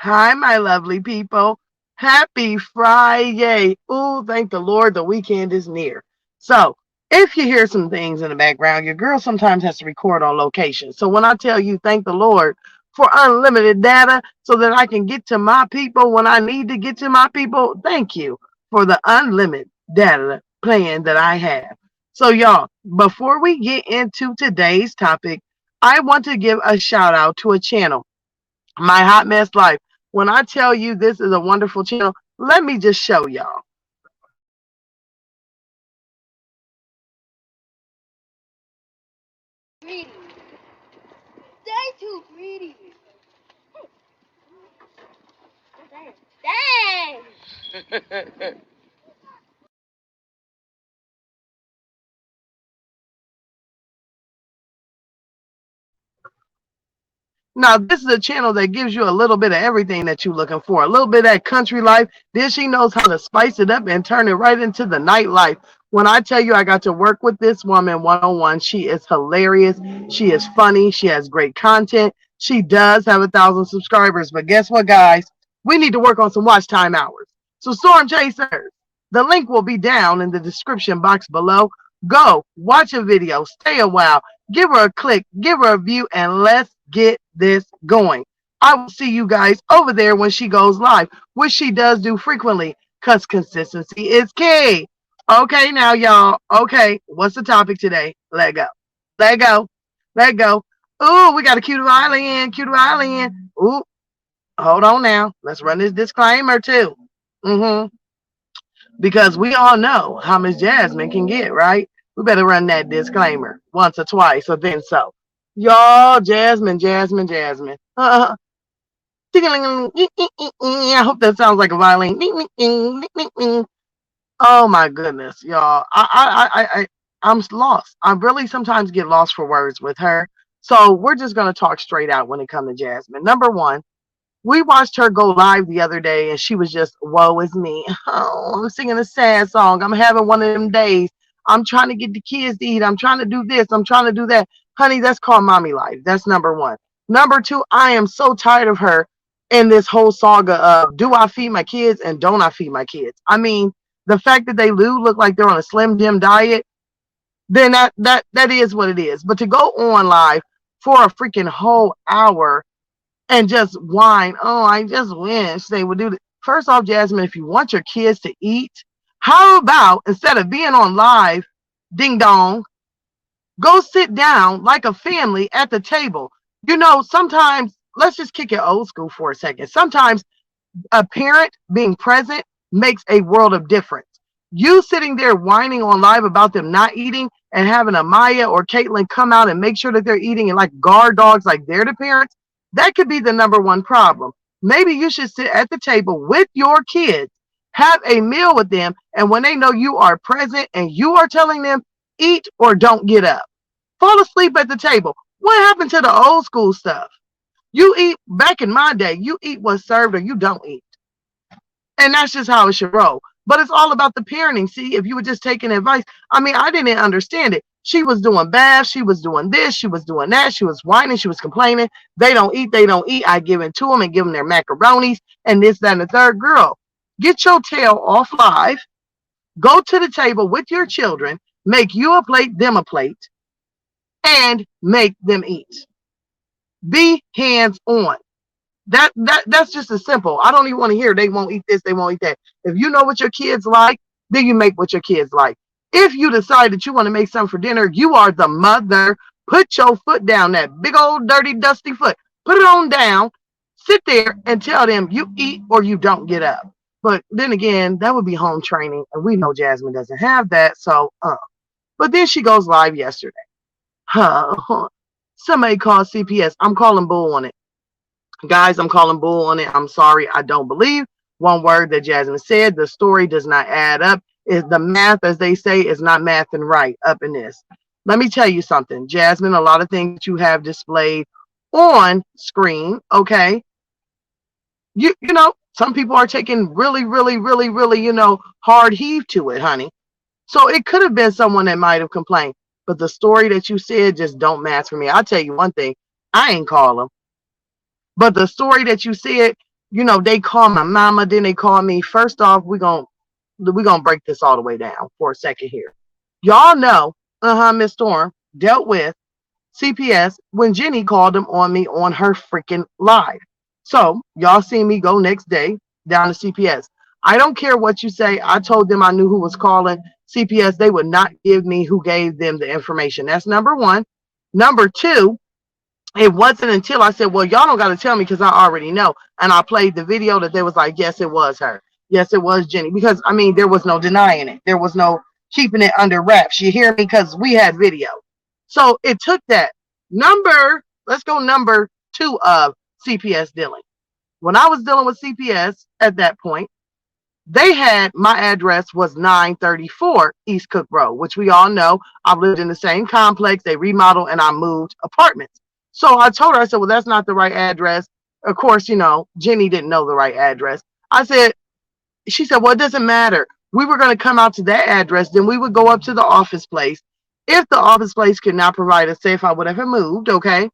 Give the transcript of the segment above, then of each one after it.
Hi, my lovely people. Happy Friday. Ooh, thank the Lord the weekend is near. So, if you hear some things in the background, your girl sometimes has to record on location. So, when I tell you thank the Lord for unlimited data so that I can get to my people when I need to get to my people, thank you for the unlimited data plan that I have. So, y'all, before we get into today's topic, I want to give a shout out to a channel, My Hot Mess Life. When I tell you this is a wonderful channel, let me just show y'all. Greedy. They too greedy. Dang. Now, this is a channel that gives you a little bit of everything that you're looking for. A little bit of that country life. Then she knows how to spice it up and turn it right into the nightlife. When I tell you I got to work with this woman one-on-one, she is hilarious. She is funny. She has great content. She does have 1,000 subscribers. But guess what, guys? We need to work on some watch time hours. So, Storm Chasers, the link will be down in the description box below. Go watch a video, stay a while, give her a click, give her a view, and let's get this going. I will see you guys over there when she goes live, which she does do frequently because consistency is key. Okay, now, y'all. Okay, what's the topic today? Let go. Let go. Let go. Ooh, we got a cute violin. Cute violin. Ooh, hold on now. Let's run this disclaimer too. Mm-hmm. Because we all know how Miss Jasmine can get, right? We better run that disclaimer once or twice or then so. Y'all, Jasmine, Jasmine, Jasmine. I hope that sounds like a violin. Oh my goodness, y'all. I'm lost. I really sometimes get lost for words with her. So we're just gonna talk straight out when it comes to Jasmine. Number one, we watched her go live the other day and she was just, woe is me. Oh, I'm singing a sad song. I'm having one of them days. I'm trying to get the kids to eat. I'm trying to do this. I'm trying to do that. Honey, that's called mommy life. That's number one. Number two, I am so tired of her in this whole saga of do I feed my kids and don't I feed my kids? I mean, the fact that they do look like they're on a Slim Jim diet, then that is what it is. But to go on live for a freaking whole hour and just whine. Oh, I just wish they would do that. First off, Jasmine, if you want your kids to eat, how about instead of being on live, ding dong, go sit down like a family at the table. You know, sometimes, let's just kick it old school for a second. Sometimes a parent being present makes a world of difference. You sitting there whining on live about them not eating and having a Maya or Caitlin come out and make sure that they're eating and like guard dogs like they're the parents, that could be the number one problem. Maybe you should sit at the table with your kids, have a meal with them, and when they know you are present and you are telling them eat or don't get up, fall asleep at the table. What happened to the old school stuff? You eat, back in my day, you eat what's served or you don't eat. And that's just how it should roll. But it's all about the parenting. See, if you were just taking advice, I mean, I didn't understand it. She was doing baths, she was doing this, she was doing that, she was whining, she was complaining. They don't eat, they don't eat. I give it to them and give them their macaronis and this, that, and the third. Girl, get your tail off live, go to the table with your children, make you a plate, them a plate, and make them eat. Be hands on. That's just as simple. I don't even want to hear they won't eat this, they won't eat that. If you know what your kids like, then you make what your kids like. If you decide that you want to make something for dinner, you are the mother. Put your foot down, that big old dirty dusty foot. Put it on down. Sit there and tell them you eat or you don't get up. But then again, that would be home training, and we know Jasmine doesn't have that. So, but then she goes live yesterday. Somebody called CPS. I'm calling bull on it. Guys, I'm calling bull on it. I'm sorry. I don't believe one word that Jasmine said. The story does not add up. Is the math, as they say, is not math and right up in this. Let me tell you something, Jasmine. A lot of things that you have displayed on screen, okay? You know, some people are taking really, really, really, really, hard heave to it, honey. So it could have been someone that might have complained. But the story that you said just don't match for me. I'll tell you one thing. I ain't call them. But the story that you said, They call my mama, then they call me. First off, we're gonna break this all the way down for a second here. Y'all know, Miss Storm dealt with CPS when Jenny called them on me on her freaking live. So y'all see me go next day down to CPS. I don't care what you say. I told them I knew who was calling CPS. They would not give me who gave them the information. That's number one. Number two, it wasn't until I said, well, y'all don't got to tell me because I already know. And I played the video that they was like, yes, it was her. Yes, it was Jenny. Because, I mean, there was no denying it. There was no keeping it under wraps. You hear me? Because we had video. So it took that. Let's go number two of CPS dealing. When I was dealing with CPS at that point, they had my address was 934 East Cook Road, which we all know. I've lived in the same complex. They remodeled and I moved apartments. So I told her, I said, well, that's not the right address. Of course, Jenny didn't know the right address. She said, well, it doesn't matter. We were going to come out to that address. Then we would go up to the office place. If the office place could not provide us, say if I would have moved, okay.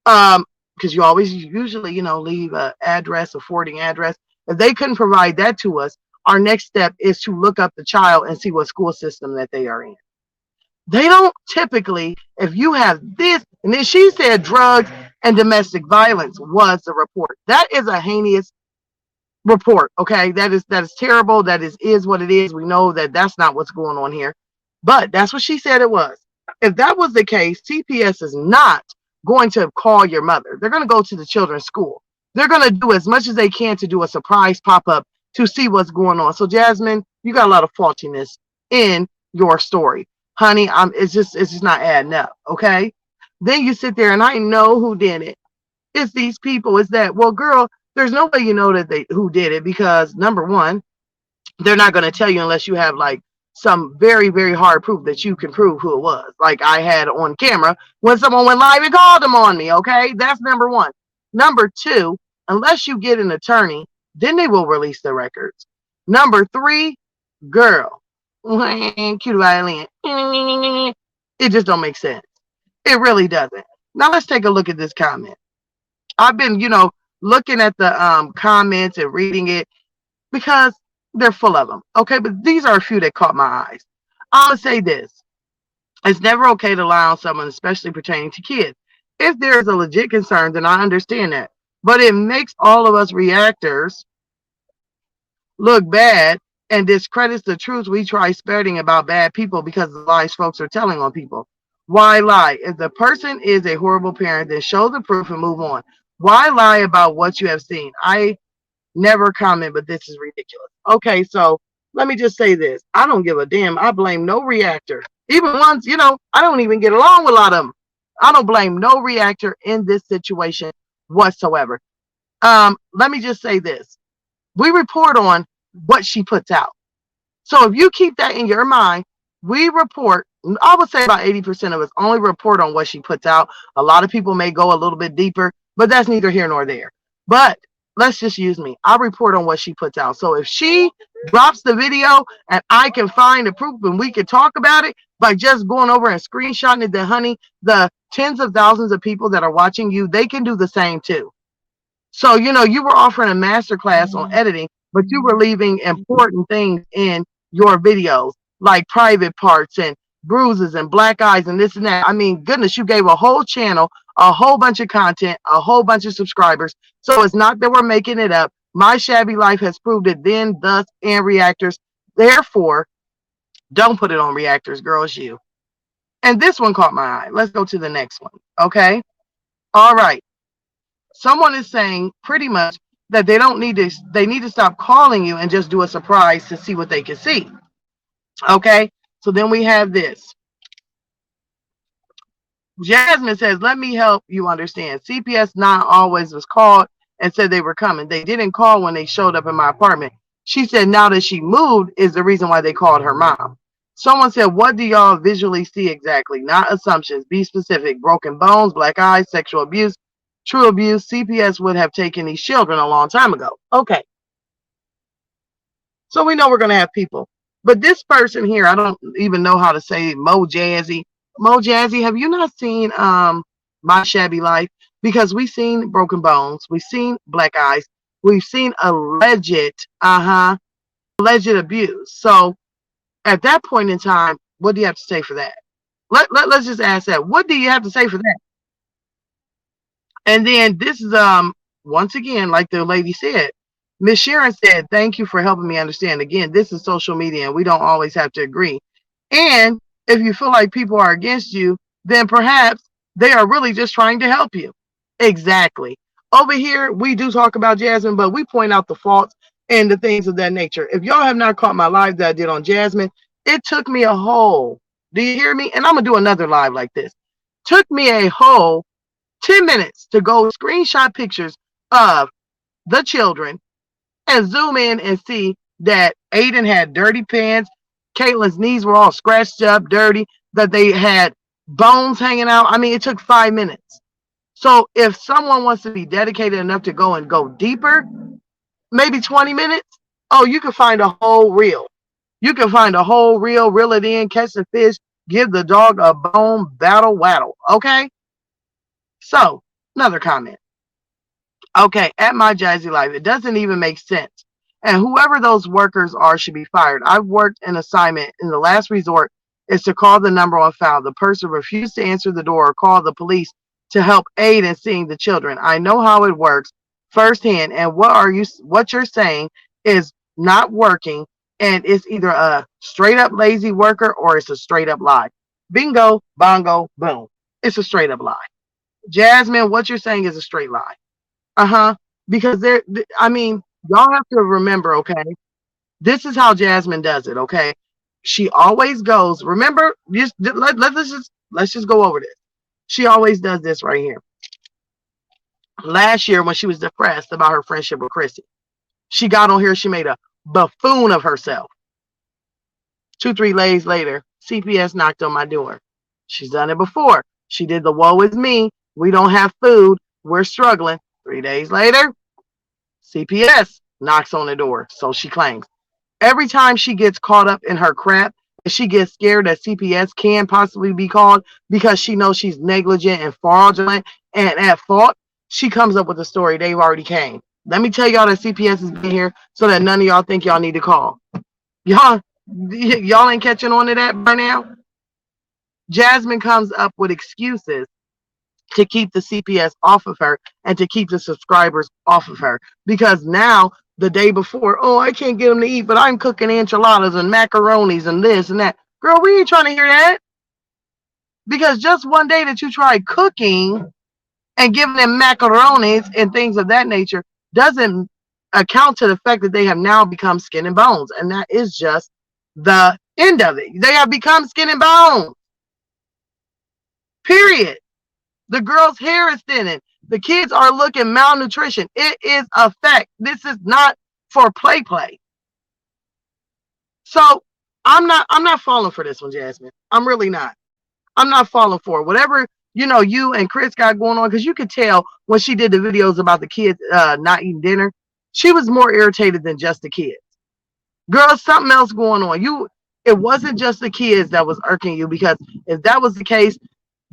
Because you always usually, leave an address, a forwarding address. If they couldn't provide that to us, our next step is to look up the child and see what school system that they are in. They don't typically, if you have this, and then she said drugs and domestic violence was the report. That is a heinous report. Okay, that is terrible. That is what it is. We know that that's not what's going on here, but that's what she said it was. If that was the case, CPS is not going to call your mother. They're going to go to the children's school. They're going to do as much as they can to do a surprise pop up to see what's going on. So Jasmine, you got a lot of faultiness in your story, honey. It's just not adding up. Okay. Then you sit there and I know who did it. It's these people. It's that. Well, girl, there's no way you know that who did it because number one, they're not going to tell you unless you have like some very, very hard proof that you can prove who it was. Like I had on camera when someone went live and called them on me. Okay. That's number one. Number two, unless you get an attorney, then they will release the records. Number three, girl, cute violin. It just don't make sense. It really doesn't. Now let's take a look at this comment. I've been, looking at the comments and reading it because they're full of them. Okay, but these are a few that caught my eyes. I'm gonna say this: it's never okay to lie on someone, especially pertaining to kids. If there is a legit concern, then I understand that. But it makes all of us reactors look bad and discredits the truth we try spreading about bad people because of the lies folks are telling on people. Why lie? If the person is a horrible parent, then show the proof and move on. Why lie about what you have seen? I never comment, but this is ridiculous. Okay, so let me just say this. I don't give a damn. I blame no reactor. Even ones, I don't even get along with a lot of them. I don't blame no reactor in this situation whatsoever. Let me just say this. We report on what she puts out. So if you keep that in your mind, we report, I would say about 80% of us only report on what she puts out. A lot of people may go a little bit deeper, but that's neither here nor there. But let's just use me. I report on what she puts out. So if she drops the video and I can find the proof and we can talk about it by just going over and screenshotting it, then honey, the tens of thousands of people that are watching you, they can do the same too. So, you were offering a master class on editing, but you were leaving important things in your videos, like private parts and bruises and black eyes and this and that. I mean, goodness, you gave a whole channel, a whole bunch of content, a whole bunch of subscribers. So it's not that we're making it up. My shabby life has proved it then, thus, and reactors. Therefore, don't put it on reactors, girls, you. And this one caught my eye. Let's go to the next one. Okay. All right. Someone is saying pretty much that they need to stop calling you and just do a surprise to see what they can see. Okay, so then we have this. Jasmine says, let me help you understand. CPS not always was called and said they were coming. They didn't call when they showed up in my apartment. She said now that she moved is the reason why they called her mom. Someone said, what do y'all visually see exactly? Not assumptions. Be specific. Broken bones, black eyes, sexual abuse, true abuse. CPS would have taken these children a long time ago. Okay. So we know we're going to have people. But this person here, I don't even know how to say Mo Jazzy. Mo Jazzy, have you not seen My Shabby Life? Because we've seen Broken Bones. We've seen Black Eyes. We've seen alleged abuse. So at that point in time, what do you have to say for that? Let's just ask that. What do you have to say for that? And then this is once again, like the lady said, Miss Sharon said, "Thank you for helping me understand." Again, this is social media, and we don't always have to agree. And if you feel like people are against you, then perhaps they are really just trying to help you. Exactly. Over here, we do talk about Jasmine, but we point out the faults and the things of that nature. If y'all have not caught my live that I did on Jasmine, it took me a whole. Do you hear me? And I'm gonna do another live like this. Took me a whole 10 minutes to go screenshot pictures of the children and zoom in and see that Aiden had dirty pants, Caitlin's knees were all scratched up, dirty, that they had bones hanging out. I mean, it took 5 minutes. So if someone wants to be dedicated enough to go deeper, maybe 20 minutes, oh, you can find a whole reel. You can find a whole reel, reel it in, catch the fish, give the dog a bone, battle, waddle. Okay? So, another comment. Okay, at my Jazzy Life, it doesn't even make sense. And whoever those workers are should be fired. I've worked an assignment, and the last resort is to call the number on file. The person refused to answer the door or call the police to help aid in seeing the children. I know how it works firsthand, and what you're saying is not working, and it's either a straight up lazy worker or it's a straight up lie. Bingo, bongo, boom. It's a straight up lie. Jasmine, what you're saying is a straight lie. Uh-huh. Because I mean, y'all have to remember, okay, this is how Jasmine does it, okay? She always goes, remember, let's just go over this. She always does this right here. Last year when she was depressed about her friendship with Chrissy, she got on here, she made a buffoon of herself. 2, 3 days later, CPS knocked on my door. She's done it before. She did the woe is me. We don't have food. We're struggling. 3 days later, CPS knocks on the door. So she claims. Every time she gets caught up in her crap, she gets scared that CPS can possibly be called because she knows she's negligent and fraudulent and at fault. She comes up with a story. They've already came. Let me tell y'all that CPS has been here so that none of y'all think y'all need to call. Y'all ain't catching on to that by now. Jasmine comes up with excuses to keep the CPS off of her and to keep the subscribers off of her. Because now, the day before, oh, I can't get them to eat, but I'm cooking enchiladas and macaronis and this and that. Girl, we ain't trying to hear that. Because just one day that you tried cooking and giving them macaronis and things of that nature doesn't account to the fact that they have now become skin and bones. And that is just the end of it. They have become skin and bones. Period. The girl's hair is thinning. The kids are looking malnutrition. It is a fact. This is not for play. So I'm not falling for this one, Jasmine. I'm really not. I'm not falling for it. Whatever, you and Chris got going on, because you could tell when she did the videos about the kids not eating dinner, she was more irritated than just the kids. Girl, something else going on. It wasn't just the kids that was irking you, because if that was the case,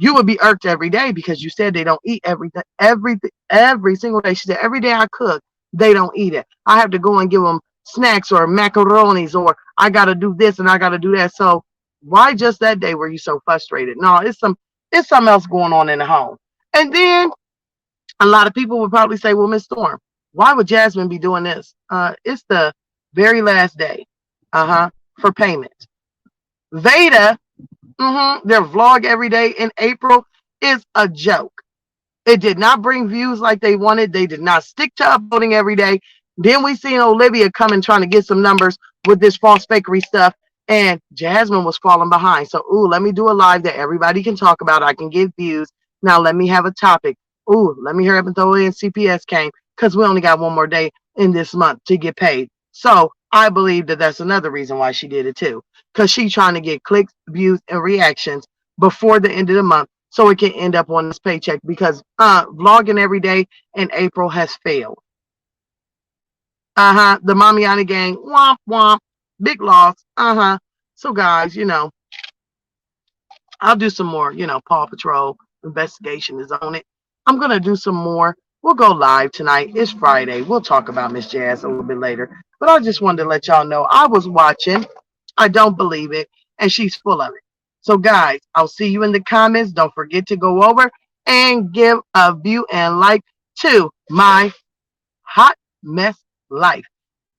you would be irked every day because you said they don't eat everything every single day. She said every day I cook, they don't eat it. I have to go and give them snacks or macaronis, or I got to do this and I got to do that. So why just that day were you so frustrated? No, it's something else going on in the home. And then a lot of people would probably say, well, Miss Storm, why would Jasmine be doing this? It's the very last day for payment. Veda, their vlog every day in April is a joke. It did not bring views like they wanted. They did not stick to uploading every day. Then we seen Olivia coming trying to get some numbers with this false fakery stuff, and Jasmine was falling behind. So, let me do a live that everybody can talk about. I can get views. Now let me have a topic. Let me hurry up and throw in CPS came, because we only got one more day in this month to get paid. So I believe that that's another reason why she did it too, because she's trying to get clicks, views, and reactions before the end of the month so it can end up on this paycheck, because vlogging every day in April has failed. The Mamiana gang, womp womp, big loss. So guys, I'll do some more, Paw Patrol investigation is on it. I'm gonna do some more. We'll go live tonight. It's Friday. We'll talk about Miss Jazz a little bit later. But I just wanted to let y'all know I was watching. I don't believe it. And she's full of it. So, guys, I'll see you in the comments. Don't forget to go over and give a view and like to my hot mess life.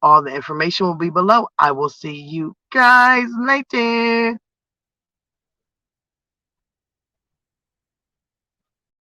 All the information will be below. I will see you guys later.